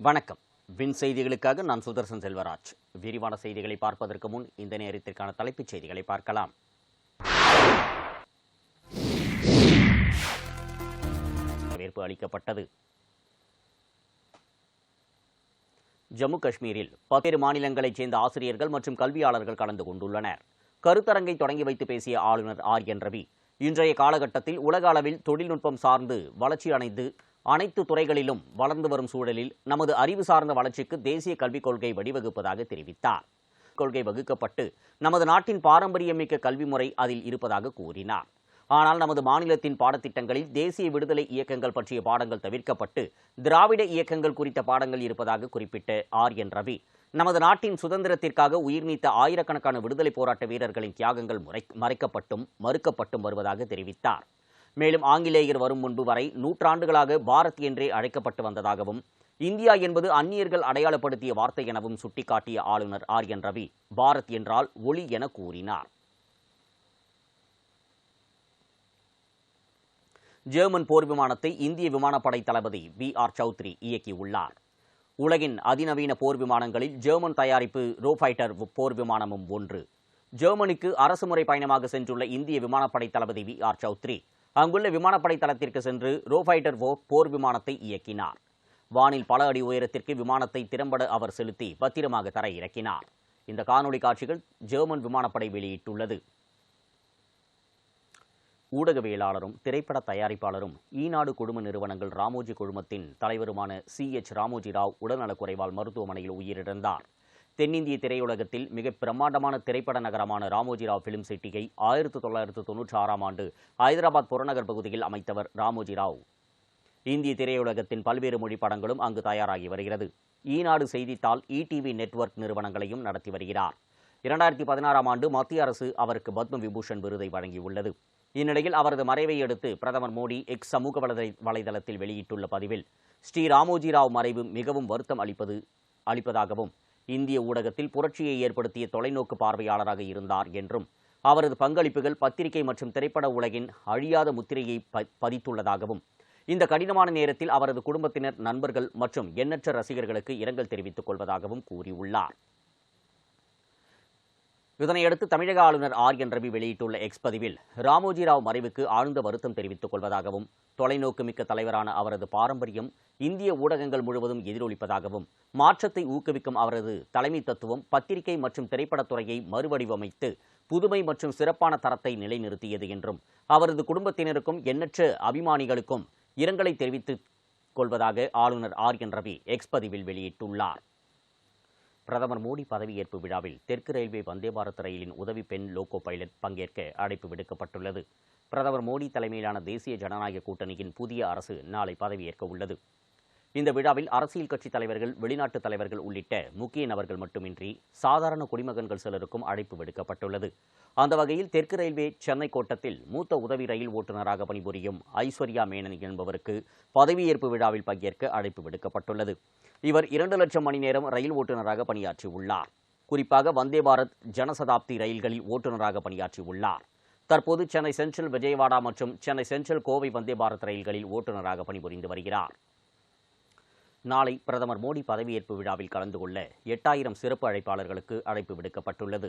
வணக்கம். வின் செய்திகளுக்காக நான் சுதர்சன் செல்வராஜ். விரிவான செய்திகளை பார்ப்பதற்கு முன் இந்த நேரத்திற்கான தலைப்புச் செய்திகளை பார்க்கலாம். வரவேற்பு அளிக்கப்பட்டது. ஜம்மு காஷ்மீரில் 10 மாநிலங்களைச் சேர்ந்த ஆசிரியர்கள் மற்றும் கல்வியாளர்கள் கலந்து கொண்டுள்ளனர். கருத்தரங்கை தொடங்கி வைத்து பேசிய ஆளுநர் RN ரவி, இன்றைய காலகட்டத்தில் உலக அளவில் தொழில்நுட்பம் சார்ந்து வளர்ச்சி அடைந்து அனைத்து துறைகளிலும் வளர்ந்து வரும் சூழலில் நமது அறிவு சார்ந்த வளர்ச்சிக்கு தேசிய கல்விக் கொள்கை வழிவகுப்பதாக தெரிவித்தார். கொள்கை வகுக்கப்பட்டு நமது நாட்டின் பாரம்பரியமிக்க கல்வி முறை அதில் இருப்பதாக கூறினார். ஆனால் நமது மாநிலத்தின் பாடத்திட்டங்களில் தேசிய விடுதலை இயக்கங்கள் பற்றிய பாடங்கள் தவிர்க்கப்பட்டு திராவிட இயக்கங்கள் குறித்த பாடங்கள் இருப்பதாக குறிப்பிட்ட RN ரவி, நமது நாட்டின் சுதந்திரத்திற்காக உயிர் நீத்த ஆயிரக்கணக்கான விடுதலை போராட்ட வீரர்களின் தியாகங்கள் மறுக்கப்பட்டும் வருவதாக தெரிவித்தார். மேலும் ஆங்கிலேயர் வரும் முன்பு வரை நூற்றாண்டுகளாக பாரத் என்றே அழைக்கப்பட்டு வந்ததாகவும், இந்தியா என்பது அந்நியர்கள் அடையாளப்படுத்திய வார்த்தை எனவும் சுட்டிக்காட்டிய ஆளுநர் RN ரவி, பாரத் என்றால் ஒளி என கூறினார். ஜெர்மன் போர் விமானத்தை இந்திய விமானப்படை தளபதி VR சௌத்ரி இயக்கியுள்ளார். உலகின் அதிநவீன போர் விமானங்களில் ஜெர்மன் தயாரிப்பு ரோஃபைட்டர் போர் விமானமும் ஒன்று. ஜெர்மனிக்கு அரசுமுறை பயணமாக சென்றுள்ள இந்திய விமானப்படை தளபதி VR சௌத்ரி அங்குள்ள விமானப்படை தளத்திற்கு சென்று ரோஃபைட்டர் போர் விமானத்தை இயக்கினார். வானில் பல அடி உயரத்திற்கு விமானத்தை திறம்பட அவர் செலுத்தி பத்திரமாக தரை இறக்கினார். இந்த காணொலி காட்சிகள் ஜெர்மன் விமானப்படை வெளியிட்டுள்ளது. ஊடகவியலாளரும் திரைப்பட தயாரிப்பாளரும் ஈநாடு குழும நிறுவனங்கள் ராமோஜி குழுமத்தின் தலைவருமான CH ராமோஜி ராவ் உடல்நலக்குறைவால் மருத்துவமனையில் உயிரிழந்தார். தென்னிந்திய திரையுலகத்தில் மிக பிரம்மாண்டமான திரைப்பட நகரமான ராமோஜி ராவ் பிலிம் சிட்டியை 1996ஆம் ஆண்டு ஹைதராபாத் புறநகர் பகுதியில் அமைத்தவர் ராமோஜி ராவ். இந்திய திரையுலகத்தின் பல்வேறு மொழி படங்களும் அங்கு தயாராகி வருகிறது. ஈநாடு செய்தித்தாள், ETV நெட்வொர்க் நிறுவனங்களையும் நடத்தி வருகிறார். 2016ஆம் ஆண்டு மத்திய அரசு அவருக்கு பத்ம விபூஷன் விருதை வழங்கியுள்ளது. இந்நிலையில் அவரது மறைவை அடுத்து பிரதமர் மோடி X சமூக வலைதளத்தில் வெளியிட்டுள்ள பதிவில், ஸ்ரீ ராமோஜி ராவ் மறைவு மிகவும் வருத்தம் அளிப்பதாகவும், இந்திய ஊடகத்தில் புரட்சியை ஏற்படுத்திய தொலைநோக்கு பார்வையாளராக இருந்தார் என்றும், அவரது பங்களிப்புகள் பத்திரிகை மற்றும் திரைப்பட உலகின் அழியாத முத்திரையை பதித்துள்ளதாகவும், இந்த கடினமான நேரத்தில் அவரது குடும்பத்தினர், நண்பர்கள் மற்றும் எண்ணற்ற ரசிகர்களுக்கு இரங்கல் தெரிவித்துக் கொள்வதாகவும் கூறியுள்ளார். இதனையடுத்து தமிழக ஆளுநர் RN ரவி வெளியிட்டுள்ள X பதிவில், ராமோஜி ராவ் மறைவுக்கு ஆழ்ந்த வருத்தம் தெரிவித்துக் கொள்வதாகவும், தொலைநோக்கு மிக்க தலைவரான அவரது பாரம்பரியம் இந்திய ஊடகங்கள் முழுவதும் எதிரொலிப்பதாகவும், மாற்றத்தை ஊக்குவிக்கும் அவரது தலைமை தத்துவம் பத்திரிகை மற்றும் திரைப்படத்துறையை மறுவடிவமைத்து புதுமை மற்றும் சிறப்பான தரத்தை நிலைநிறுத்தியது என்றும், அவரது குடும்பத்தினருக்கும் எண்ணற்ற அபிமானிகளுக்கும் இரங்கலை தெரிவித்துக் கொள்வதாக ஆளுநர் RN ரவி X பதிவில் வெளியிட்டுள்ளார். பிரதமர் மோடி பதவியேற்பு விழாவில் தெற்கு ரயில்வே வந்தே பாரத் ரயிலின் உதவி பெண் லோகோ பைலட் பங்கேற்க அழைப்பு விடுக்கப்பட்டுள்ளது. பிரதமர் மோடி தலைமையிலான தேசிய ஜனநாயக கூட்டணியின் புதிய அரசு நாளை பதவியேற்க உள்ளது. இந்த விழாவில் அரசியல் கட்சித் தலைவர்கள், வெளிநாட்டு தலைவர்கள் உள்ளிட்ட முக்கிய நபர்கள் மட்டுமின்றி சாதாரண குடிமகன்கள் சிலருக்கும் அழைப்பு விடுக்கப்பட்டுள்ளது. அந்த வகையில் தெற்கு ரயில்வே சென்னை கோட்டத்தில் மூத்த உதவி ரயில் ஓட்டுநராக பணிபுரியும் ஐஸ்வர்யா மேனன் என்பவருக்கு பதவியேற்பு விழாவில் பங்கேற்க அழைப்பு விடுக்கப்பட்டுள்ளது. இவர் 2 லட்சம் மணி நேரம் ரயில் ஓட்டுநராக பணியாற்றியுள்ளார். குறிப்பாக வந்தே பாரத், ஜனசதாப்தி ரயில்களில் ஓட்டுநராக பணியாற்றியுள்ளார். தற்போது சென்னை சென்ட்ரல், விஜயவாடா மற்றும் சென்னை சென்ட்ரல், கோவை வந்தே பாரத் ரயில்களில் ஓட்டுநராக பணிபுரிந்து வருகிறார். நாளை பிரதமர் மோடி பதவியேற்பு விழாவில் கலந்து கொள்ள 8000 சிறப்பு அழைப்பாளர்களுக்கு அழைப்பு விடுக்கப்பட்டுள்ளது.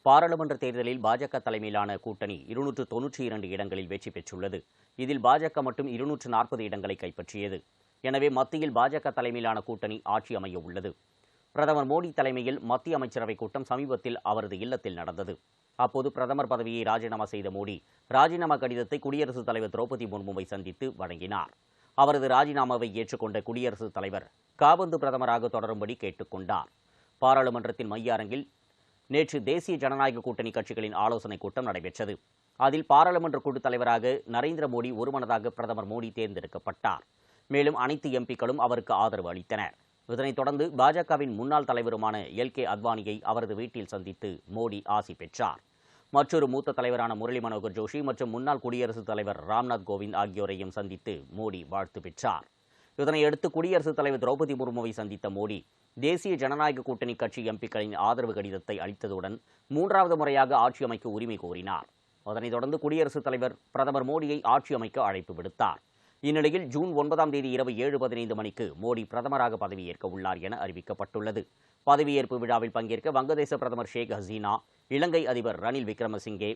பாராளுமன்ற தேர்தலில் பாஜக தலைமையிலான கூட்டணி 292 இடங்களில் வெற்றி பெற்றுள்ளது. இதில் பாஜக மட்டும் 240 இடங்களை கைப்பற்றியது. எனவே மத்தியில் பாஜக தலைமையிலான கூட்டணி ஆட்சி அமைய உள்ளது. பிரதமர் மோடி தலைமையில் மத்திய அமைச்சரவைக் கூட்டம் சமீபத்தில் அவரது இல்லத்தில் நடந்தது. அப்போது பிரதமர் பதவியை ராஜினாமா செய்த மோடி ராஜினாமா கடிதத்தை குடியரசுத் தலைவர் திரௌபதி முர்முவை சந்தித்து வழங்கினார். அவரது ராஜினாமாவை ஏற்றுக்கொண்ட குடியரசுத் தலைவர் காபந்து பிரதமராக தொடரும்படி கேட்டுக்கொண்டார். பாராளுமன்றத்தின் மைய அரங்கில் நேற்று தேசிய ஜனநாயக கூட்டணி கட்சிகளின் ஆலோசனைக் கூட்டம் நடைபெற்றது. அதில் பாராளுமன்ற குழு தலைவராக நரேந்திர மோடி ஒருமனதாக பிரதமர் மோடி தேர்ந்தெடுக்கப்பட்டார். மேலும் அனைத்து எம்பிக்களும் அவருக்கு ஆதரவு அளித்தனர். இதனைத் தொடர்ந்து பாஜகவின் முன்னாள் தலைவருமான LK அத்வானியை அவரது வீட்டில் சந்தித்து மோடி ஆசி பெற்றார். மற்றொரு மூத்த தலைவரான முரளி மனோகர் ஜோஷி மற்றும் முன்னாள் குடியரசுத் தலைவர் ராம்நாத் கோவிந்த் ஆகியோரையும் சந்தித்து மோடி வாழ்த்து பெற்றார். இதனையடுத்து குடியரசுத் தலைவர் திரௌபதி முர்முவை சந்தித்த மோடி தேசிய ஜனநாயக கூட்டணி கட்சி எம்பிக்களின் ஆதரவு கடிதத்தை அளித்ததுடன் 3வது முறையாக ஆட்சி அமைக்க உரிமை கோரினார். அதனைத் தொடர்ந்து குடியரசுத் தலைவர் பிரதமர் மோடியை ஆட்சி அமைக்க அழைப்பு விடுத்தார். இந்நிலையில் ஜூன் 9ஆம் தேதி இரவு 7:15 மணிக்கு மோடி பிரதமராக பதவியேற்க உள்ளார் என அறிவிக்கப்பட்டுள்ளது. பதவியேற்பு விழாவில் பங்கேற்க வங்கதேச பிரதமர் ஷேக் ஹசீனா, இலங்கை அதிபர் ரணில் விக்ரமசிங்கே,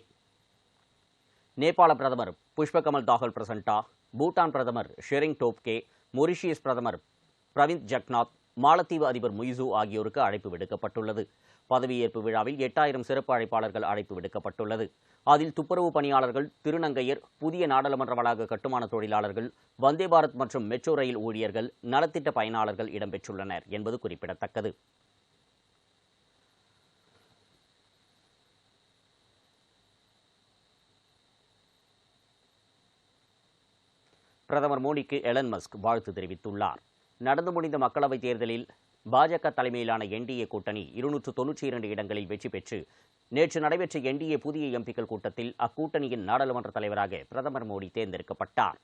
நேபாள பிரதமர் புஷ்பகமல் தாகல் பிரசண்டா, பூட்டான் பிரதமர் ஷெரிங் டோப்கே, மொரிஷியஸ் பிரதமர் பிரவிந்த் ஜக்நாத், மாலத்தீவு அதிபர் முய்சு ஆகியோருக்கு அழைப்பு விடுக்கப்பட்டுள்ளது. பதவியேற்பு விழாவில் 8000 சிறப்பு அழைப்பாளர்கள் அழைப்பு விடுக்கப்பட்டுள்ளது. அதில் துப்புரவு பணியாளர்கள், திருநங்கையர், புதிய நாடாளுமன்ற வளாக கட்டுமான தொழிலாளர்கள், வந்தே பாரத் மற்றும் மெட்ரோ ரயில் ஊழியர்கள், நலத்திட்ட பயனாளர்கள் இடம்பெற்றுள்ளனர் என்பது குறிப்பிடத்தக்கது. பிரதமர் மோடிக்கு எலன் மஸ்க் வாழ்த்து தெரிவித்துள்ளார். நடந்து முடிந்த மக்களவைத் தேர்தலில் பாஜக தலைமையிலான என்டிஏ கூட்டணி 292 இடங்களில் வெற்றி பெற்று நேற்று நடைபெற்ற என்டிஏ புதிய எம்பிக்கள் கூட்டத்தில் அக்கூட்டணியின் நாடாளுமன்ற தலைவராக பிரதமர் மோடி தேர்ந்தெடுக்கப்பட்டார்.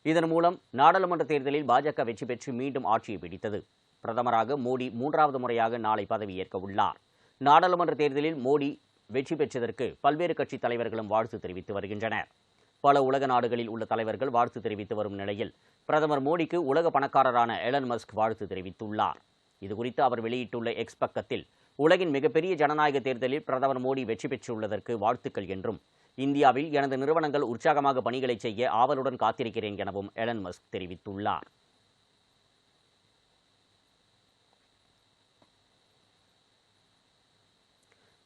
இதன் மூலம் நாடாளுமன்ற தேர்தலில் பாஜக வெற்றி பெற்று மீண்டும் ஆட்சியை பிடித்தது. பிரதமராக மோடி 3வது முறையாக நாளை பதவியேற்க உள்ளார். நாடாளுமன்ற தேர்தலில் மோடி வெற்றி பெற்றதற்கு பல்வேறு கட்சித் தலைவர்களும் வாழ்த்து தெரிவித்து வருகின்றனர். பல உலக நாடுகளில் உள்ள தலைவர்கள் வாழ்த்து தெரிவித்து வரும் நிலையில் பிரதமர் மோடிக்கு உலக பணக்காரரான எலன் மஸ்க் வாழ்த்து தெரிவித்துள்ளார். இதுகுறித்து அவர் வெளியிட்டுள்ள எக்ஸ் பக்கத்தில், உலகின் மிகப்பெரிய ஜனநாயக தேர்தலில் பிரதமர் மோடி வெற்றி பெற்றுள்ளதற்கு வாழ்த்துக்கள் என்றும், இந்தியாவில் எனது நிறுவனங்கள் உற்சாகமாக பணிகளை செய்ய ஆவலுடன் காத்திருக்கிறேன் எனவும் எலன் மஸ்க் தெரிவித்துள்ளார்.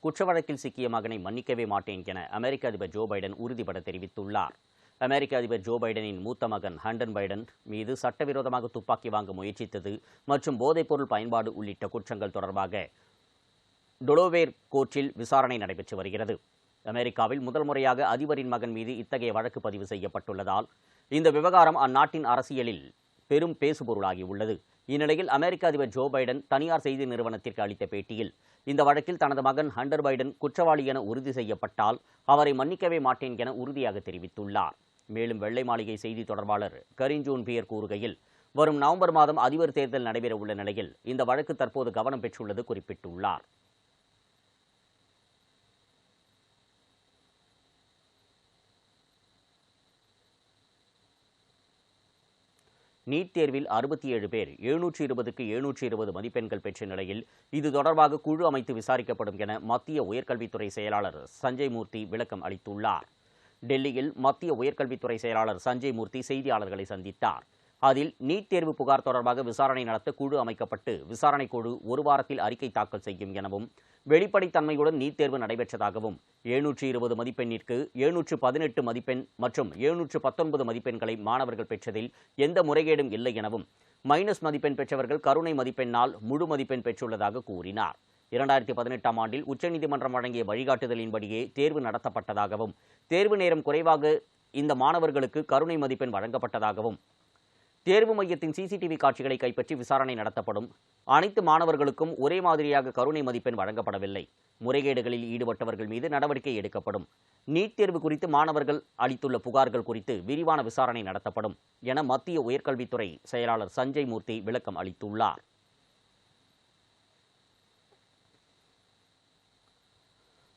குற்ற வழக்கில் சிக்கிய மகனை மன்னிக்கவே மாட்டேன் என அமெரிக்க அதிபர் ஜோ பைடன் உறுதிபட தெரிவித்துள்ளார். அமெரிக்க அதிபர் ஜோ பைடனின் மூத்த மகன் ஹண்டர் பைடன் மீது சட்டவிரோதமாக துப்பாக்கி வாங்க முயற்சித்தது மற்றும் போதைப்பொருள் பயன்பாடு உள்ளிட்ட குற்றங்கள் தொடர்பாக டெலோவேர் கோர்ட்டில் விசாரணை நடைபெற்று வருகிறது. அமெரிக்காவில் முதல் முறையாக அதிபரின் மகன் மீது இத்தகைய வழக்கு பதிவு செய்யப்பட்டுள்ளதால் இந்த விவகாரம் அந்நாட்டின் அரசியலில் பெரும் பேசுபொருளாகி உள்ளது. இந்நிலையில் அமெரிக்க அதிபர் ஜோ பைடன் தனியார் செய்தி நிறுவனத்திற்கு அளித்த பேட்டியில், இந்த வழக்கில் தனது மகன் ஹண்டர் பைடன் குற்றவாளி என உறுதி செய்யப்பட்டால் அவரை மன்னிக்கவே மாட்டேன் என உறுதியாக தெரிவித்துள்ளார். மேலும் வெள்ளை மாளிகை செய்தி தொடர்பாளர் கரீன் ஜோன் பியர் கூறுகையில், வரும் நவம்பர் மாதம் அதிபர் தேர்தல் நடைபெற உள்ள நிலையில் இந்த வழக்கு தற்போது கவனம் பெற்றுள்ளது குறிப்பிட்டுள்ளார். நீட் தேர்வில் 67 பேர் 720க்கு 720 மதிப்பெண்கள் பெற்ற நிலையில் இது தொடர்பாக குழு அமைத்து விசாரிக்கப்படும் என மத்திய உயர்கல்வித்துறை செயலாளர் சஞ்சய் மூர்த்தி விளக்கம் அளித்துள்ளார். டெல்லியில் மத்திய உயர்கல்வித்துறை செயலாளர் சஞ்சய் மூர்த்தி செய்தியாளர்களை சந்தித்தார். அதில் நீட் தேர்வு புகார் தொடர்பாக விசாரணை நடத்த குழு அமைக்கப்பட்டு விசாரணை குழு ஒரு வாரத்தில் அறிக்கை தாக்கல் செய்யும் எனவும், வெளிப்படைத்தன்மையுடன் நீட் தேர்வு நடைபெற்றதாகவும், 720 மதிப்பெண்ணிற்கு 718 மதிப்பெண் மற்றும் 719 மதிப்பெண்களை மாணவர்கள் பெற்றதில் எந்த முறைகேடும் இல்லை எனவும், மைனஸ் மதிப்பெண் பெற்றவர்கள் கருணை மதிப்பெண்ணால் முழு மதிப்பெண் பெற்றுள்ளதாக கூறினார். 2018ஆம் ஆண்டில் உச்சநீதிமன்றம் வழங்கிய வழிகாட்டுதலின்படியே தேர்வு நடத்தப்பட்டதாகவும், தேர்வு நேரம் குறைவாக இந்த மாணவர்களுக்கு கருணை மதிப்பெண் வழங்கப்பட்டதாகவும், தேர்வு மையத்தின் சிசிடிவி காட்சிகளை கைப்பற்றி விசாரணை நடத்தப்படும், அனைத்து மாணவர்களுக்கும் ஒரே மாதிரியாக கருணை மதிப்பெண் வழங்கப்படவில்லை, முறைகேடுகளில் ஈடுபட்டவர்கள் மீது நடவடிக்கை எடுக்கப்படும், நீட் தேர்வு குறித்து மாணவர்கள் அளித்துள்ள புகார்கள் குறித்து விரிவான விசாரணை நடத்தப்படும் என மத்திய உயர்கல்வித்துறை செயலாளர் சஞ்சய் மூர்த்தி விளக்கம் அளித்துள்ளார்.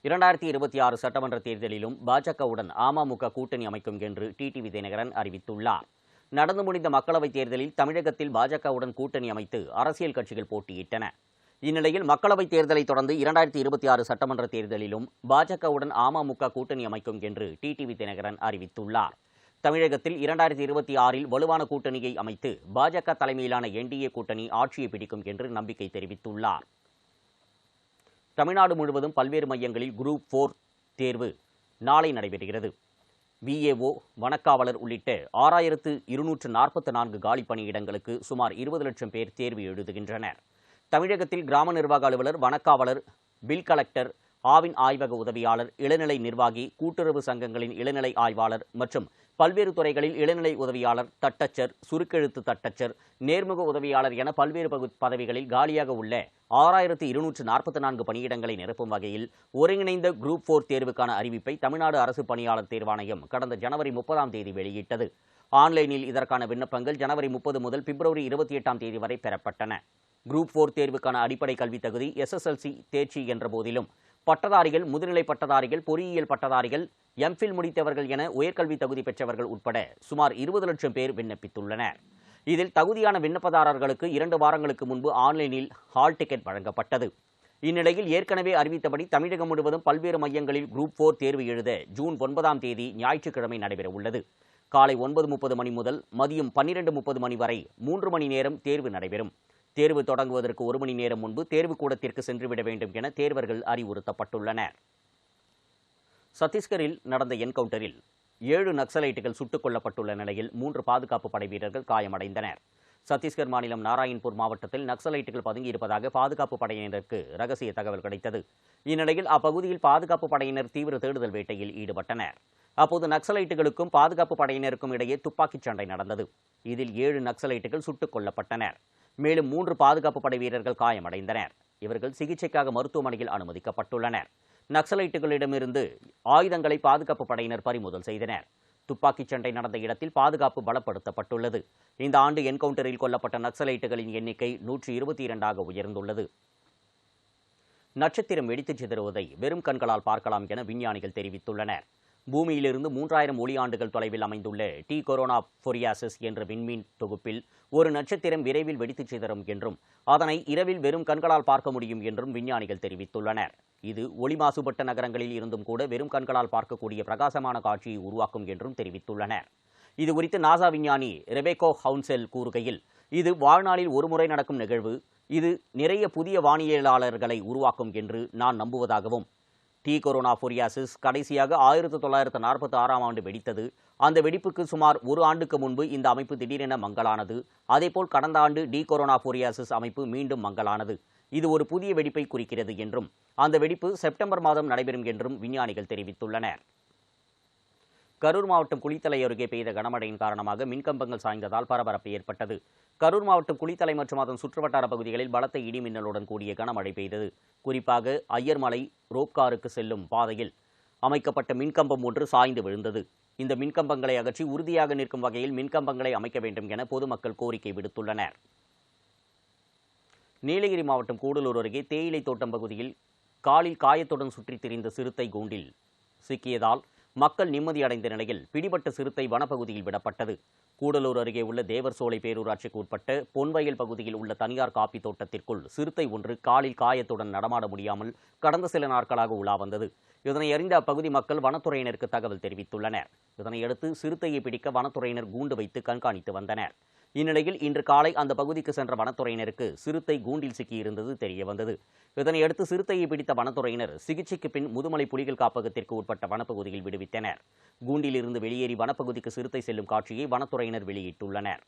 (2026) சட்டமன்ற தேர்தலிலும் பாஜகவுடன் அமமுக கூட்டணி அமைக்கும் என்று டிடிவி தினகரன் அறிவித்துள்ளார். நடந்து முடிந்த மக்களவைத் தேர்தலில் தமிழகத்தில் பாஜகவுடன் கூட்டணி அமைத்து அரசியல் கட்சிகள் போட்டியிட்டன. இந்நிலையில் மக்களவைத் தேர்தலை தொடர்ந்து 2026 சட்டமன்ற தேர்தலிலும் பாஜகவுடன் அமமுக கூட்டணி அமைக்கும் என்று டிடிவி தினகரன் அறிவித்துள்ளார். தமிழகத்தில் 2026இல் வலுவான கூட்டணியை அமைத்து பாஜக தலைமையிலான என்டிஏ கூட்டணி ஆட்சியை பிடிக்கும் என்று நம்பிக்கை தெரிவித்துள்ளார். தமிழ்நாடு முழுவதும் பல்வேறு மையங்களில் குரூப் 4 தேர்வு நாளை நடைபெறுகிறது. விஏஓ, வனக்காவலர் உள்ளிட்ட 6244 காலி பணியிடங்களுக்கு சுமார் 20 லட்சம் பேர் தேர்வு எழுதுகின்றனர். தமிழகத்தில் கிராம நிர்வாக அலுவலர், வனக்காவலர், பில் கலெக்டர், ஆவின் ஆய்வக உதவியாளர், இளநிலை நிர்வாகி, கூட்டுறவு சங்கங்களின் இளநிலை ஆய்வாளர் மற்றும் பல்வேறு துறைகளில் இளநிலை உதவியாளர், தட்டச்சர், சுருக்கெழுத்து தட்டச்சர், நேர்முக உதவியாளர் என பல்வேறு பதவிகளில் காலியாக உள்ள 6244 பணியிடங்களை நிரப்பும் வகையில் ஒருங்கிணைந்த குரூப் 4 தேர்வுக்கான அறிவிப்பை தமிழ்நாடு அரசு பணியாளர் தேர்வாணையம் கடந்த ஜனவரி 30ஆம் தேதி வெளியிட்டது. ஆன்லைனில் இதற்கான விண்ணப்பங்கள் ஜனவரி 30 முதல் பிப்ரவரி 28ஆம் தேதி வரை பெறப்பட்டன. குரூப் 4 தேர்வுக்கான அடிப்படை கல்வி தகுதி SSLC தேர்ச்சி என்ற போதிலும் பட்டதாரிகள், முதுநிலை பட்டதாரிகள், பொறியியல் பட்டதாரிகள், எம்ஃபில் முடித்தவர்கள் என உயர்கல்வி தகுதி பெற்றவர்கள் உட்பட சுமார் 20 லட்சம் பேர் விண்ணப்பித்துள்ளனர். இதில் தகுதியான விண்ணப்பதாரர்களுக்கு 2 வாரங்களுக்கு முன்பு ஆன்லைனில் ஹால் டிக்கெட் வழங்கப்பட்டது. இந்நிலையில் ஏற்கனவே அறிவித்தபடி தமிழகம் முழுவதும் பல்வேறு மையங்களில் குரூப் 4 தேர்வு எழுத ஜூன் 9ஆம் தேதி ஞாயிற்றுக்கிழமை நடைபெற உள்ளது. காலை 9:30 மணி முதல் மதியம் 12:30 மணி வரை 3 மணி நேரம் தேர்வு நடைபெறும். தேர்வு தொடங்குவதற்கு 1 மணி நேரம் முன்பு தேர்வு கூடத்திற்கு சென்றுவிட வேண்டும் என தேர்வர்கள் அறிவுறுத்தப்பட்டுள்ளனர். சத்தீஸ்கரில் நடந்த என்கவுண்டரில் 7 நக்சலைட்டுகள் சுட்டுக் கொல்லப்பட்டுள்ள நிலையில் 3 பாதுகாப்பு படை வீரர்கள் காயமடைந்தனர். சத்தீஸ்கர் மாநிலம் நாராயண்பூர் மாவட்டத்தில் நக்சலைட்டுகள் பதுங்கியிருப்பதாக பாதுகாப்பு படையினருக்கு ரகசிய தகவல் கிடைத்தது. இந்நிலையில் அப்பகுதியில் பாதுகாப்பு படையினர் தீவிர தேடுதல் வேட்டையில் ஈடுபட்டனர். அப்போது நக்சலைட்டுகளுக்கும் பாதுகாப்பு படையினருக்கும் இடையே துப்பாக்கிச் சண்டை நடந்தது. இதில் 7 நக்சலைட்டுகள் சுட்டுக் கொல்லப்பட்டனர். மேலும் 3 பாதுகாப்பு படை வீரர்கள் காயமடைந்தனர். இவர்கள் சிகிச்சைக்காக மருத்துவமனையில் அனுமதிக்கப்பட்டுள்ளனர். நக்சலைட்டுகளிடமிருந்து ஆயுதங்களை பாதுகாப்பு படையினர் பறிமுதல் செய்தனர். துப்பாக்கிச் சண்டை நடந்த இடத்தில் பாதுகாப்பு பலப்படுத்தப்பட்டுள்ளது. இந்த ஆண்டு என்கவுண்டரில் கொல்லப்பட்ட நக்சலைட்டுகளின் எண்ணிக்கை 122ஆக உயர்ந்துள்ளது. நட்சத்திரம் வெடித்துச் சிதறுவதை வெறும் கண்களால் பார்க்கலாம் என விஞ்ஞானிகள் தெரிவித்துள்ளனர். பூமியிலிருந்து 3000 ஒளியாண்டுகள் தொலைவில் அமைந்துள்ள டி கொரோனாபோரியாசிஸ் என்ற விண்மீன் தொகுப்பில் ஒரு நட்சத்திரம் விரைவில் வெடித்துச் சிதறும் என்றும் அதனை இரவில் வெறும் கண்களால் பார்க்க முடியும் என்றும் விஞ்ஞானிகள் தெரிவித்துள்ளனர். இது ஒளி மாசுபட்ட நகரங்களில் இருந்தும் கூட வெறும் கண்களால் பார்க்கக்கூடிய பிரகாசமான காட்சியை உருவாக்கும் என்றும் தெரிவித்துள்ளனர். இதுகுறித்து நாசா விஞ்ஞானி ரெபேக்கா ஹவுன்செல் கூறுகையில், இது வாழ்நாளில் ஒருமுறை நடக்கும் நிகழ்வு. இது நிறைய புதிய வானியலாளர்களை உருவாக்கும் என்று நான் நம்புவதாகவும், டி கொரோனாபோரியாசிஸ் கடைசியாக 1946ஆம் ஆண்டு வெடித்தது. அந்த வெடிப்புக்கு சுமார் 1 ஆண்டுக்கு முன்பு இந்த அமைப்பு திடீரென மங்கலானது. அதேபோல் கடந்த ஆண்டு டி கொரோனாபோரியாசிஸ் அமைப்பு மீண்டும் மங்கலானது. இது ஒரு புதிய வெடிப்பை குறிக்கிறது என்றும் அந்த வெடிப்பு செப்டம்பர் மாதம் நடைபெறும் என்றும் விஞ்ஞானிகள் தெரிவித்துள்ளனர். கரூர் மாவட்டம் குளித்தலை அருகே பெய்த கனமழையின் காரணமாக மின்கம்பங்கள் சாய்ந்ததால் பரபரப்பு ஏற்பட்டது. கரூர் மாவட்டம் குளித்தலை மற்றும் அதன் சுற்றுவட்டார பகுதிகளில் பலத்த இடி மின்னலுடன் கூடிய கனமழை பெய்தது. குறிப்பாக ஐயர்மலை ரோப்காருக்கு செல்லும் பாதையில் அமைக்கப்பட்ட மின்கம்பம் ஒன்று சாய்ந்து விழுந்தது. இந்த மின்கம்பங்களை அகற்றி உறுதியாக நிற்கும் வகையில் மின்கம்பங்களை அமைக்க வேண்டும் என பொதுமக்கள் கோரிக்கை விடுத்துள்ளனர். நீலகிரி மாவட்டம் கூடலூர் அருகே தேயிலை தோட்டம் பகுதியில் காலில் காயத்துடன் சுற்றித் திரிந்த சிறுத்தை கூண்டில் சிக்கியதால் மக்கள் நிம்மதியடைந்த நிலையில் பிடிபட்ட சிறுத்தை வனப்பகுதியில் விடப்பட்டது. கூடலூர் அருகே உள்ள தேவர்சோலை பேரூராட்சிக்கு உட்பட்ட பொன்வயல் பகுதியில் உள்ள தனியார் காப்பி தோட்டத்திற்குள் சிறுத்தை ஒன்று காலில் காயத்துடன் நடமாட முடியாமல் கடந்த சில நாட்களாக உலா வந்தது. இதனை அறிந்த அப்பகுதி மக்கள் வனத்துறையினருக்கு தகவல் தெரிவித்துள்ளனர். இதனையடுத்து சிறுத்தையை பிடிக்க வனத்துறையினர் கூண்டு வைத்து கண்காணித்து வந்தனர். இந்நிலையில் இன்று காலை அந்த பகுதிக்கு சென்ற வனத்துறையினருக்கு சிறுத்தை கூண்டில் சிக்கியிருந்தது தெரியவந்தது. இதனையடுத்து சிறுத்தையை பிடித்த வனத்துறையினர் சிகிச்சைக்கு பின் முதுமலை புலிகள் காப்பகத்திற்கு உட்பட்ட வனப்பகுதியில் விடுவித்தனர். கூண்டில் இருந்து வெளியேறி வனப்பகுதிக்கு சிறுத்தை செல்லும் காட்சியை வனத்துறையினர் வெளியிட்டுள்ளனர்.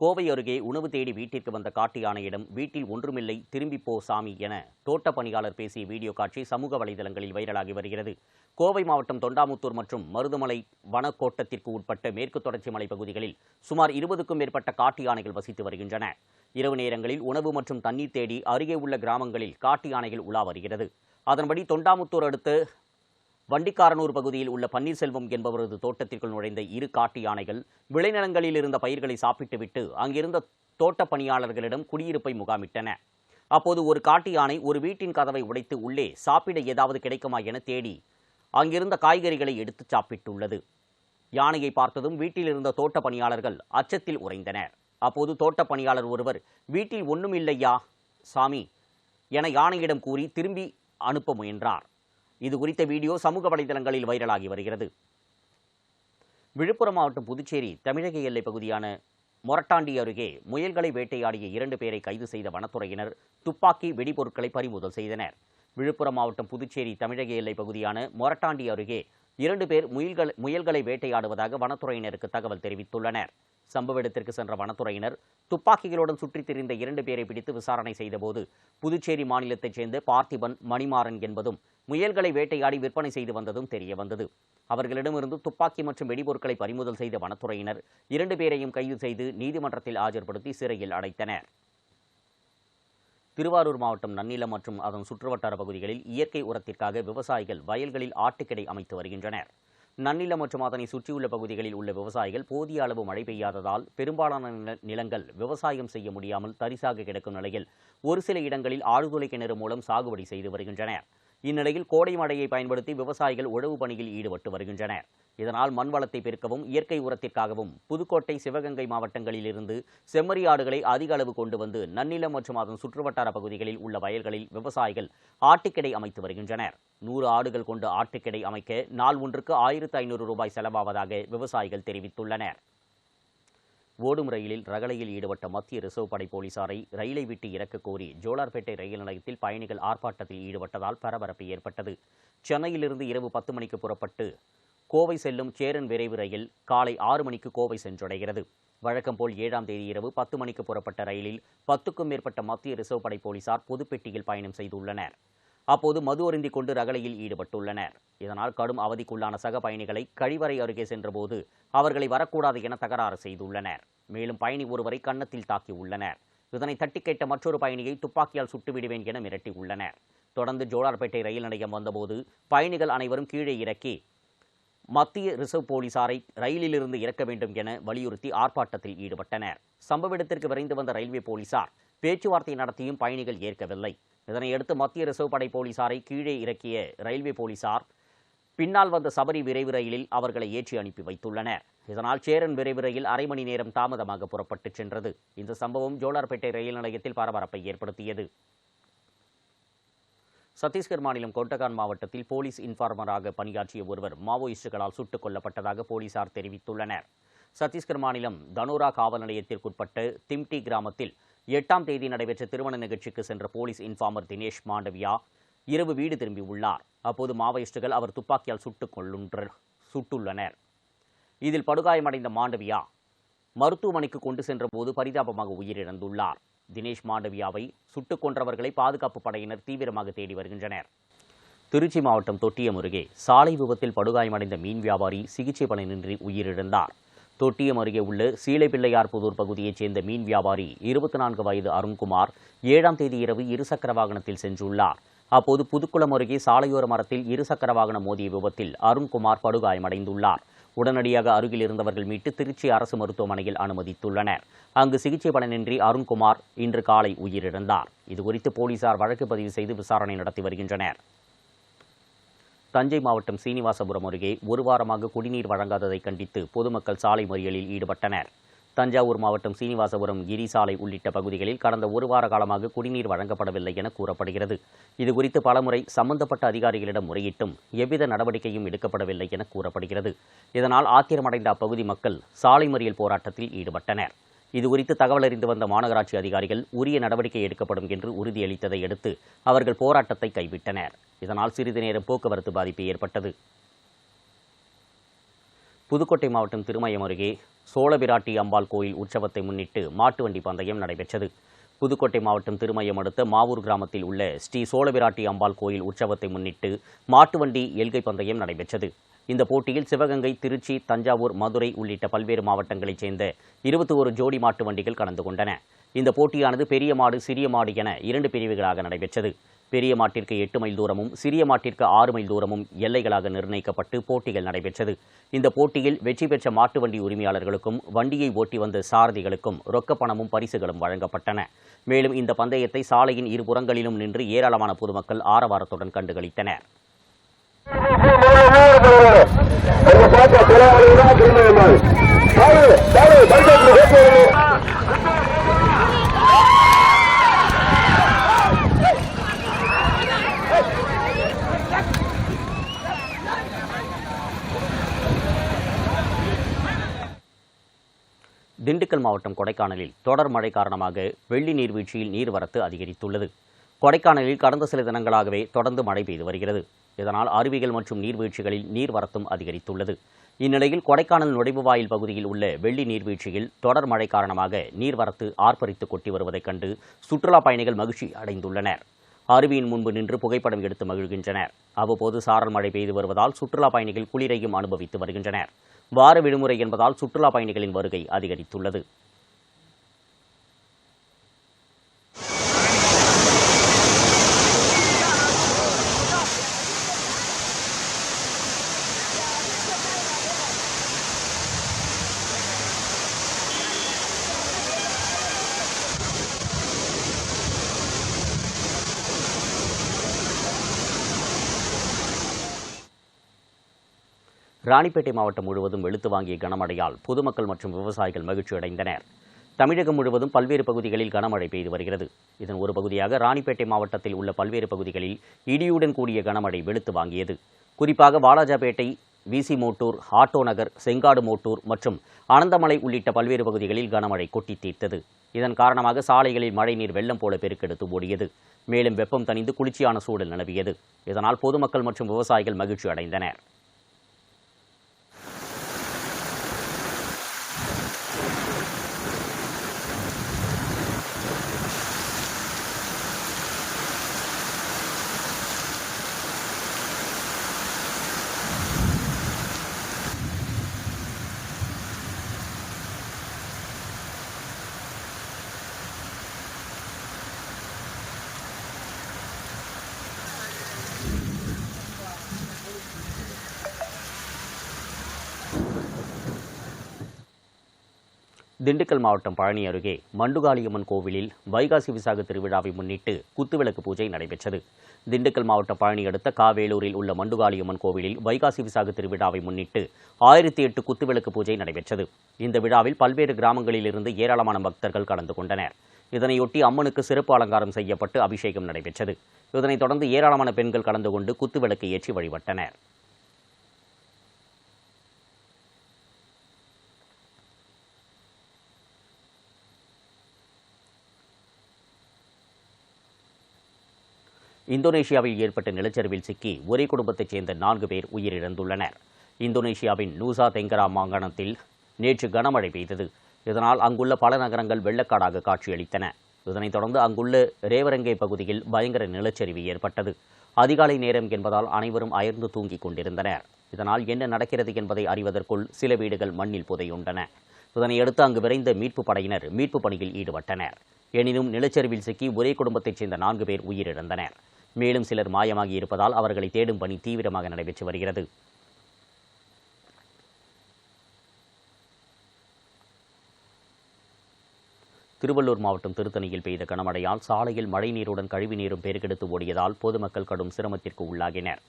கோவை அருகே உணவு தேடி வீட்டிற்கு வந்த காட்டு யானையிடம் வீட்டில் ஒன்றுமில்லை, திரும்பி போ சாமி என தோட்ட பணியாளர் பேசிய வீடியோ காட்சி சமூக வலைதளங்களில் வைரலாகி வருகிறது. கோவை மாவட்டம் தொண்டாமுத்தூர் மற்றும் மருதுமலை வனக்கோட்டத்திற்கு உட்பட்ட மேற்கு தொடர்ச்சி மலை பகுதிகளில் சுமார் 20க்கும் மேற்பட்ட காட்டு யானைகள் வசித்து வருகின்றன. இரவு நேரங்களில் உணவு மற்றும் தண்ணீர் தேடி அருகே உள்ள கிராமங்களில் காட்டு யானைகள் உலா வருகிறது. அதன்படி தொண்டாமுத்தூர் அடுத்த வண்டிக்காரனூர் பகுதியில் உள்ள பன்னீர்செல்வம் என்பவரது தோட்டத்திற்குள் நுழைந்த 2 காட்டு யானைகள் விளைநிலங்களில் இருந்த பயிர்களை சாப்பிட்டுவிட்டு அங்கிருந்த தோட்ட பணியாளர்களிடம் குடியிருப்பை முகாமிட்டன. அப்போது ஒரு காட்டு யானை ஒரு வீட்டின் கதவை உடைத்து உள்ளே சாப்பிட ஏதாவது கிடைக்குமா என தேடி அங்கிருந்த காய்கறிகளை எடுத்து சாப்பிட்டுள்ளது. யானையை பார்த்ததும் வீட்டில் இருந்த தோட்ட பணியாளர்கள் அச்சத்தில் உறைந்தனர். அப்போது தோட்ட பணியாளர் ஒருவர், வீட்டில் ஒன்றும் இல்லையா சாமி என யானையிடம் கூறி திரும்பி அனுப்ப முயன்றார். இது குறித்த வீடியோ சமூக வலைதளங்களில் வைரலாகி வருகிறது. விழுப்புரம் மாவட்டம் புதுச்சேரி தமிழக எல்லை பகுதியான மொரட்டாண்டி அருகே முயல்களை வேட்டையாடிய 2 பேரை கைது செய்த வனத்துறையினர் துப்பாக்கி, வெடிபொருட்களை பறிமுதல் செய்தனர். விழுப்புரம் மாவட்டம் புதுச்சேரி தமிழக எல்லை பகுதியான மொரட்டாண்டி அருகே 2 பேர் முயல்களை வேட்டையாடுவதாக வனத்துறையினருக்கு தகவல் தெரிவித்துள்ளனர். சம்பவ இடத்திற்கு சென்ற வனத்துறையினர் துப்பாக்கிகளுடன் சுற்றித் திரிந்த 2 பேரை பிடித்து விசாரணை செய்தபோது புதுச்சேரி மாநிலத்தைச் சேர்ந்த பார்த்திபன், மணிமாறன் என்பதும் முயல்களை வேட்டையாடி விற்பனை செய்து வந்ததும் தெரியவந்தது. அவர்களிடமிருந்து துப்பாக்கி மற்றும் வெடிபொருட்களை பறிமுதல் செய்த வனத்துறையினர் 2 பேரையும் கைது செய்து நீதிமன்றத்தில் ஆஜர்படுத்தி சிறையில் அடைத்தனர். திருவாரூர் மாவட்டம் நன்னிலம் மற்றும் அதன் சுற்றுவட்டார பகுதிகளில் இயற்கை உரத்திற்காக விவசாயிகள் வயல்களில் ஆட்டுக்கிடை அமைத்து வருகின்றனர். நன்னிலம் மற்றும் அதனை சுற்றியுள்ள பகுதிகளில் உள்ள விவசாயிகள் போதிய அளவு மழை பெய்யாததால் பெரும்பாலான நிலங்கள் விவசாயம் செய்ய முடியாமல் தரிசாக கிடக்கும் நிலையில் ஒரு சில இடங்களில் ஆழ்துளை கிணறு மூலம் சாகுபடி செய்து வருகின்றனர். இந்நிலையில் கோடை மழையை பயன்படுத்தி விவசாயிகள் உழவு பணியில் ஈடுபட்டு வருகின்றனர். இதனால் மண் வளத்தை பெருக்கவும் இயற்கை உரத்திற்காகவும் புதுக்கோட்டை, சிவகங்கை மாவட்டங்களில் இருந்து செம்மறி ஆடுகளை அதிக அளவு கொண்டு வந்து நன்னிலம் மற்றும் அதன் சுற்றுவட்டார பகுதிகளில் உள்ள வயல்களில் விவசாயிகள் ஆட்டுக்கிடை அமைத்து வருகின்றனர். 100 ஆடுகள் கொண்டு ஆட்டுக்கிடை அமைக்க நாள் ஒன்றுக்கு 1500 ரூபாய் செலவாவதாக விவசாயிகள் தெரிவித்துள்ளனர். ஓடும் ரயிலில் ரகளையில் ஈடுபட்ட மத்திய ரிசர்வ் படை போலீசாரை ரயிலை விட்டு இறக்க கோரி ஜோலார்பேட்டை ரயில் நிலையத்தில் பயணிகள் ஆர்ப்பாட்டத்தில் ஈடுபட்டதால் பரபரப்பு ஏற்பட்டது. சென்னையிலிருந்து இரவு 10 மணிக்கு புறப்பட்டு கோவை செல்லும் சேரன் விரைவு ரயில் காலை 6 மணிக்கு கோவை சென்றடைகிறது. வழக்கம் போல் 7ஆம் தேதி இரவு 10 மணிக்கு புறப்பட்ட ரயிலில் 10க்கும் மேற்பட்ட மத்திய ரிசர்வ் படை போலீசார் பொதுப்பெட்டியில் பயணம் செய்துள்ளனர். அப்போது மது அருந்திக் கொண்டு ரகளையில் ஈடுபட்டுள்ளனர். இதனால் கடும் அவதிக்குள்ளான சக பயணிகளை கழிவறை அருகே சென்றபோது அவர்களை வரக்கூடாது என தகராறு செய்துள்ளனர். மேலும் பயணி ஒருவரை கன்னத்தில் தாக்கியுள்ளனர். இதனை தட்டி கேட்ட மற்றொரு பயணியை துப்பாக்கியால் சுட்டுவிடுவேன் என மிரட்டியுள்ளனர். தொடர்ந்து ஜோலார்பேட்டை ரயில் நிலையம் வந்தபோது பயணிகள் அனைவரும் கீழே இறக்கி மத்திய ரிசர்வ் போலீசாரை ரயிலிலிருந்து இறக்க வேண்டும் என வலியுறுத்தி ஆர்ப்பாட்டத்தில் ஈடுபட்டனர். சம்பவ இடத்திற்கு விரைந்து வந்த ரயில்வே போலீசார் பேச்சுவார்த்தை நடத்தியும் பயணிகள் ஏற்கவில்லை. இதனையடுத்து மத்திய ரிசர்வ் படை போலீசாரை கீழே இறக்கிய ரயில்வே போலீசார் பின்னால் வந்த சபரி விரைவு ரயிலில் அவர்களை ஏற்றி அனுப்பி வைத்துள்ளனர். இதனால் சேரன் விரைவு ரயில் அரை மணி நேரம் தாமதமாக புறப்பட்டு சென்றது. இந்த சம்பவம் ஜோலார்பேட்டை ரயில் நிலையத்தில் பரபரப்பை ஏற்படுத்தியது. சத்தீஸ்கர் மாநிலம் கொண்டகான் மாவட்டத்தில் போலீஸ் இன்ஃபார்மராக பணியாற்றிய ஒருவர் மாவோயிஸ்டுகளால் சுட்டுக் கொல்லப்பட்டதாக போலீசார் தெரிவித்துள்ளனர். சத்தீஸ்கர் மாநிலம் தனோரா காவல் நிலையத்திற்குட்பட்ட திம்டி கிராமத்தில் 8ஆம் தேதி நடைபெற்ற திருமண நிகழ்ச்சிக்கு சென்ற போலீஸ் இன்ஃபார்மர் தினேஷ் மாண்டவியா இரவு வீடு திரும்பியுள்ளார். அப்போது மாவோயிஸ்டுகள் அவர் துப்பாக்கியால் சுட்டுள்ளனர். இதில் படுகாயமடைந்த மாண்டவியா மருத்துவமனைக்கு கொண்டு சென்றபோது பரிதாபமாக உயிரிழந்துள்ளார். தினேஷ் மாண்டவியாவை சுட்டுக் கொன்றவர்களை பாதுகாப்பு படையினர் தீவிரமாக தேடி வருகின்றனர். திருச்சி மாவட்டம் தொட்டியம் அருகே சாலை விபத்தில் படுகாயமடைந்த மீன் வியாபாரி சிகிச்சை பலனின்றி உயிரிழந்தார். தொட்டியம் அருகே உள்ள சீலைப்பிள்ளையார் புதூர் பகுதியைச் சேர்ந்த மீன் வியாபாரி 24 வயது அருண்குமார் 7ஆம் தேதி இரவு இருசக்கர வாகனத்தில் சென்றுள்ளார். அப்போது புதுக்குளம் அருகே சாலையோர மரத்தில் இருசக்கர வாகனம் மோதிய விபத்தில் அருண்குமார் படுகாயமடைந்துள்ளார். உடனடியாக அருகில் இருந்தவர்கள் மீட்டு திருச்சி அரசு மருத்துவமனையில் அனுமதித்துள்ளனர். அங்கு சிகிச்சை பலனின்றி அருண்குமார் இன்று காலை உயிரிழந்தார். இதுகுறித்து போலீசார் வழக்கு பதிவு செய்து விசாரணை நடத்தி வருகின்றனர். தஞ்சை மாவட்டம் சீனிவாசபுரம் அருகே ஒரு வாரமாக குடிநீர் வழங்காததை கண்டித்து பொதுமக்கள் சாலை மறியலில் ஈடுபட்டனர். தஞ்சாவூர் மாவட்டம் சீனிவாசபுரம் கிரிசாலை உள்ளிட்ட பகுதிகளில் கடந்த ஒரு வார காலமாக குடிநீர் வழங்கப்படவில்லை என கூறப்படுகிறது. இதுகுறித்து பலமுறை சம்பந்தப்பட்ட அதிகாரிகளிடம் முறையிட்டும் எவ்வித நடவடிக்கையும் எடுக்கப்படவில்லை என கூறப்படுகிறது. இதனால் ஆத்திரமடைந்த அப்பகுதி மக்கள் சாலை மறியல் போராட்டத்தில் ஈடுபட்டனர். இதுகுறித்து தகவல் அறிந்து வந்த மாநகராட்சி அதிகாரிகள் உரிய நடவடிக்கை எடுக்கப்படும் என்று உறுதியளித்ததை அடுத்து அவர்கள் போராட்டத்தை கைவிட்டனர். இதனால் சிறிது நேரம் போக்குவரத்து பாதிப்பு ஏற்பட்டது. புதுக்கோட்டை மாவட்டம் திருமயம் அருகே சோழபிராட்டி அம்பாள் கோயில் உற்சவத்தை முன்னிட்டு மாட்டு வண்டி பந்தயம் நடைபெற்றது. புதுக்கோட்டை மாவட்டம் திருமயம் அடுத்த மாவூர் கிராமத்தில் உள்ள ஸ்ரீ சோழபிராட்டி அம்பாள் கோயில் உற்சவத்தை முன்னிட்டு மாட்டு வண்டி எல்கை பந்தயம் நடைபெற்றது. இந்த போட்டியில் சிவகங்கை, திருச்சி, தஞ்சாவூர், மதுரை உள்ளிட்ட பல்வேறு மாவட்டங்களைச் சேர்ந்த 21 ஜோடி மாட்டு வண்டிகள் கலந்து கொண்டன. இந்த போட்டியானது பெரிய மாடு, சிறிய மாடு என 2 பிரிவுகளாக நடைபெற்றது. பெரிய மாட்டிற்கு 8 மைல் தூரமும் சிறிய மாட்டிற்கு 6 மைல் தூரமும் எல்லைகளாக நிர்ணயிக்கப்பட்டு போட்டிகள் நடைபெற்றது. இந்த போட்டியில் வெற்றி பெற்ற மாட்டு வண்டி உரிமையாளர்களுக்கும் வண்டியை ஓட்டி வந்த சாரதிகளுக்கும் ரொக்கப்பணமும் பரிசுகளும் வழங்கப்பட்டன. மேலும் இந்த பந்தயத்தை சாலையின் இருபுறங்களிலும் நின்று ஏராளமான பொதுமக்கள் ஆரவாரத்துடன் கண்டுகளித்தனர். திண்டுக்கல் மாவட்டம் கொடைக்கானலில் தொடர் மழை காரணமாக வெள்ளி நீர்வீழ்ச்சியில் நீர்வரத்து அதிகரித்துள்ளது. கொடைக்கானலில் கடந்த சில தினங்களாகவே தொடர்ந்து மழை பெய்து வருகிறது. இதனால் அருவிகள் மற்றும் நீர்வீழ்ச்சிகளில் நீர்வரத்தும் அதிகரித்துள்ளது. இந்நிலையில் கொடைக்கானல் நுழைவுவாயில் பகுதியில் உள்ள வெள்ளி நீர்வீழ்ச்சியில் தொடர் மழை காரணமாக நீர்வரத்து ஆர்ப்பரித்து கொட்டி வருவதைக் கண்டு சுற்றுலா பயணிகள் மகிழ்ச்சி அடைந்துள்ளனர். அருவியின் முன்பு நின்று புகைப்படம் எடுத்து மகிழ்கின்றனர். அவ்வப்போது சாரல் மழை பெய்து வருவதால் சுற்றுலா பயணிகள் குளிரையும் அனுபவித்து வருகின்றனர். வார விடுமுறை என்பதால் சுற்றுலா பயணிகளின் வருகை அதிகரித்துள்ளது. ராணிப்பேட்டை மாவட்டம் முழுவதும் வெளுத்து வாங்கிய கனமழையால் பொதுமக்கள் மற்றும் விவசாயிகள் மகிழ்ச்சி அடைந்தனர். தமிழகம் முழுவதும் பல்வேறு பகுதிகளில் கனமழை பெய்து வருகிறது. இதன் ஒரு பகுதியாக ராணிப்பேட்டை மாவட்டத்தில் உள்ள பல்வேறு பகுதிகளில் இடியுடன் கூடிய கனமழை வெளுத்து வாங்கியது. குறிப்பாக வாலாஜாபேட்டை, விசி மோட்டூர், ஆட்டோ நகர், செங்காடு மோட்டூர் மற்றும் அனந்தமலை உள்ளிட்ட பல்வேறு பகுதிகளில் கனமழை கொட்டி தீர்த்தது. இதன் காரணமாக சாலைகளில் மழைநீர் வெள்ளம் போல பெருக்கெடுத்து ஓடியது. மேலும் வெப்பம் தணிந்து குளிர்ச்சியான சூழல் நிலவியது. இதனால் பொதுமக்கள் மற்றும் விவசாயிகள் மகிழ்ச்சி அடைந்தனர். திண்டுக்கல் மாவட்டம் பழனி அருகே மண்டுகாளியம்மன் கோவிலில் வைகாசி விசாக திருவிழாவை முன்னிட்டு குத்துவிளக்கு பூஜை நடைபெற்றது. திண்டுக்கல் மாவட்டம் பழனி அடுத்த காவேலூரில் உள்ள மண்டுகாளியம்மன் கோவிலில் வைகாசி விசாக திருவிழாவை முன்னிட்டு 1008 குத்துவிளக்கு பூஜை நடைபெற்றது. இந்த விழாவில் பல்வேறு கிராமங்களிலிருந்து ஏராளமான பக்தர்கள் கலந்து கொண்டனர். இதனையொட்டி அம்மனுக்கு சிறப்பு அலங்காரம் செய்யப்பட்டு அபிஷேகம் நடைபெற்றது. இதனைத் தொடர்ந்து ஏராளமான பெண்கள் கலந்து கொண்டு குத்துவிளக்கு ஏற்றி வழிபட்டனர். இந்தோனேஷியாவில் ஏற்பட்ட நிலச்சரிவில் சிக்கி ஒரே குடும்பத்தைச் சேர்ந்த 4 பேர் உயிரிழந்துள்ளனர். இந்தோனேஷியாவின் நூசா தெங்கரா மாகாணத்தில் நேற்று கனமழை பெய்தது. இதனால் அங்குள்ள பல நகரங்கள் வெள்ளக்காடாக காட்சியளித்தன. இதனைத் தொடர்ந்து அங்குள்ள ரேவரங்கே பகுதியில் பயங்கர நிலச்சரிவு ஏற்பட்டது. அதிகாலை நேரம் என்பதால் அனைவரும் அயர்ந்து தூங்கிக் கொண்டிருந்தனர். இதனால் என்ன நடக்கிறது என்பதை அறிவதற்குள் சில வீடுகள் மண்ணில் புதையுண்டன. இதனையடுத்து அங்கு விரைந்த மீட்புப் படையினர் மீட்புப் பணியில் ஈடுபட்டனர். எனினும் நிலச்சரிவில் சிக்கி ஒரே குடும்பத்தைச் சேர்ந்த 4 பேர் உயிரிழந்தனர். மேலும் சிலர் மாயமாகி இருப்பதால் அவர்களை தேடும் பணி தீவிரமாக நடைபெற்று வருகிறது. திருவள்ளூர் மாவட்டம் திருத்தணியில் பெய்த கனமழையால் சாலையில் மழைநீருடன் கழிவுநீரும் பெருக்கெடுத்து ஓடியதால் பொதுமக்கள் கடும் சிரமத்திற்கு உள்ளாகினர்.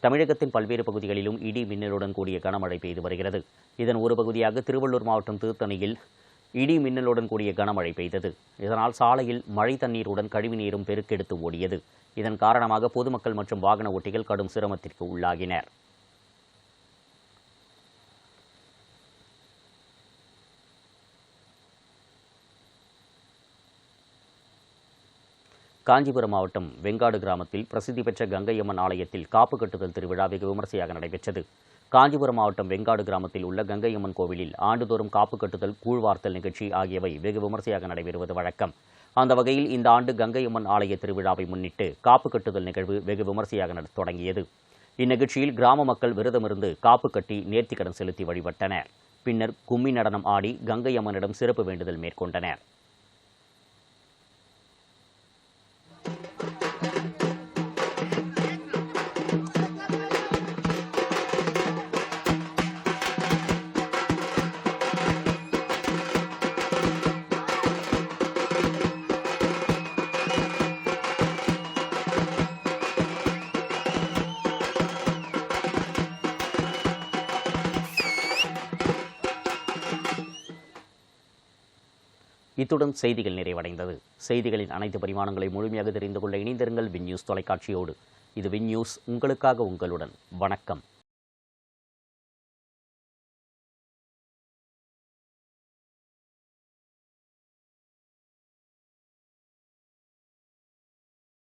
தமிழகத்தின் பல்வேறு பகுதிகளிலும் இடி மின்னலுடன் கூடிய கனமழை பெய்து வருகிறது. இதன் ஒரு பகுதியாக திருவள்ளூர் மாவட்டம் திருத்தணியில் இடி மின்னலுடன் கூடிய கனமழை பெய்தது. இதனால் சாலையில் மழை தண்ணீருடன் கழிவுநீரும் பெருக்கெடுத்து ஓடியது. இதன் காரணமாக பொதுமக்கள் மற்றும் வாகன ஓட்டிகள் கடும் சிரமத்திற்கு உள்ளாகினர். காஞ்சிபுரம் மாவட்டம் வெங்காடு கிராமத்தில் பிரசித்தி பெற்ற கங்கையம்மன் ஆலயத்தில் காப்பு கட்டுதல் திருவிழா வெகு விமர்சையாக நடைபெற்றது. காஞ்சிபுரம் மாவட்டம் வெங்காடு கிராமத்தில் உள்ள கங்கையம்மன் கோவிலில் ஆண்டுதோறும் காப்பு கட்டுதல், கூழ்வார்த்தல் நிகழ்ச்சி ஆகியவை வெகு விமர்சையாக நடைபெறுவது வழக்கம். அந்த வகையில் இந்த ஆண்டு கங்கையம்மன் ஆலய திருவிழாவை முன்னிட்டு காப்பு கட்டுதல் நிகழ்வு வெகு விமர்சையாக தொடங்கியது. இந்நிகழ்ச்சியில் கிராம மக்கள் விரதமிருந்து காப்பு கட்டி நேர்த்திக்கடன் செலுத்தி வழிபட்டனர். பின்னர் கும்மி நடனம் ஆடி கங்கையம்மனிடம் சிறப்பு வேண்டுதல் மேற்கொண்டனர். இத்துடன் செய்திகள் நிறைவடைந்தது. செய்திகளின் அனைத்து பரிமாணங்களை முழுமையாக தெரிந்து கொள்ள இணைந்திருங்கள் வின் நியூஸ் தொலைக்காட்சியோடு. இது வின் நியூஸ், உங்களுக்காக, உங்களுடன். வணக்கம்.